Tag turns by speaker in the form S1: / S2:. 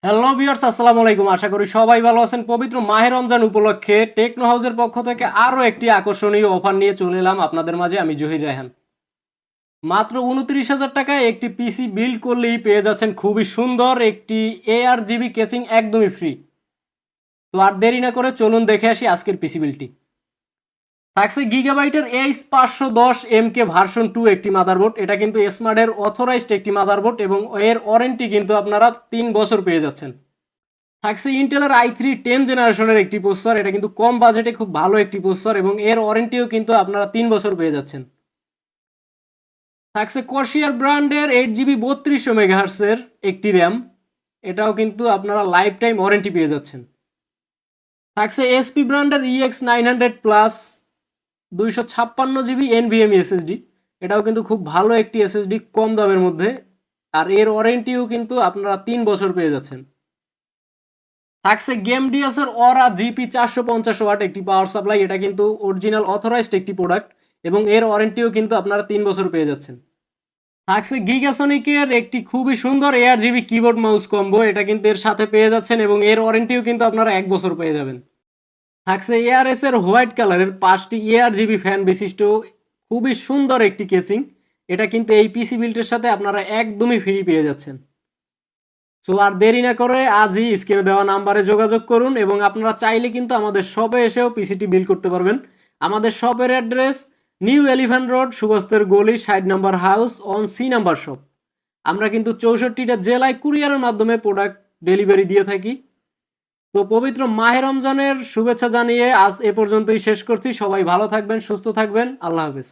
S1: Hello viewers, আসসালামু আলাইকুম। আশা করি সবাই ভালো আছেন। পবিত্র মাহে রমজান উপলক্ষে টেকনো হাউসের পক্ষ থেকে আরো একটি আকর্ষণীয় অফার নিয়ে চলে এলাম আপনাদের মাঝে। আমি জহির রায়হান। মাত্র 29,000 টাকায় একটি পিসি বিল্ড করলেই পেয়ে যাচ্ছেন খুবই সুন্দর একটি AR/GB কেচিং একদমই ফ্রি। তো আর দেরি না করে চলুন দেখে আসি আজকের পিসি বিল্ডটি। থাকছে গিগাবাইটের H510 MK ভার্সন 2 একটি মাদারবোর্ড। এটা কিন্তু স্মার্টের অথরাইজড একটি মাদারবোর্ড এবং এর ওয়ারেন্টি কিন্তু আপনারা 3 বছর পেয়ে যাচ্ছেন। থাকছে ইন্টেলের i3 10 জেনারেশনের একটি প্রসেসর। এটা কিন্তু কম বাজেটে খুব ভালো একটি প্রসেসর এবং এর ওয়ারেন্টিও কিন্তু আপনারা 3 বছর পেয়ে যাচ্ছেন। থাকছে কর্সিয়ার ব্র্যান্ডের 8 GB 3200 মেগাহার্টসের একটি র্যাম। এটাও কিন্তু আপনারা লাইফ টাইম ওয়ারেন্টি পেয়ে যাচ্ছেন। থাকছে এসপি ব্র্যান্ডের EX900 plus 256 GB NVMe SSD। এটাও কিন্তু খুব ভালো একটি এসএসডি কম দামের মধ্যে, আর এর ওয়ারেন্টিও কিন্তু আপনারা 3 বছর পেয়ে যাচ্ছেন। থাকছে গেম ডিএসের অরা GP 450 ওয়াট একটি পাওয়ার সাপ্লাই। এটা কিন্তু অরিজিনাল অথরাইজড একটি প্রোডাক্ট এবং এর ওয়ারেন্টিও কিন্তু আপনারা 3 বছর পেয়ে যাচ্ছেন। থাকছে গিগাসনিকের একটি খুবই সুন্দর AR/GB কিবোর্ড মাউস কম্বো। এটা কিন্তু এর সাথে পেয়ে যাচ্ছেন এবং এর ওয়ারেন্টিও কিন্তু আপনারা 1 বছর পেয়ে যাবেন। থাকছে ARS এর হোয়াইট কালারের 5টি AR/GB ফ্যান বিশিষ্ট খুবই সুন্দর একটি কেচিং। এটা কিন্তু এই পিসি বিল্টের সাথে আপনারা একদমই ফ্রি পেয়ে যাচ্ছেন। সো আর দেরি না করে আজই স্ক্রিনে দেওয়া নাম্বারে যোগাযোগ করুন এবং আপনারা চাইলে কিন্তু আমাদের শপে এসেও পিসিটি বিল করতে পারবেন। আমাদের শপের অ্যাড্রেস নিউ এলিফ্যান্ট রোড, সুভাষের গলি, 60 number house, on C number shop. আমরা কিন্তু 64টা জেলায় কুরিয়ারের মাধ্যমে প্রোডাক্ট ডেলিভারি দিয়ে থাকি। তো পবিত্র মাহে রমজানের শুভেচ্ছা জানিয়ে আজ এ পর্যন্তই শেষ করছি। সবাই ভালো থাকবেন, সুস্থ থাকবেন। আল্লাহ হাফেজ।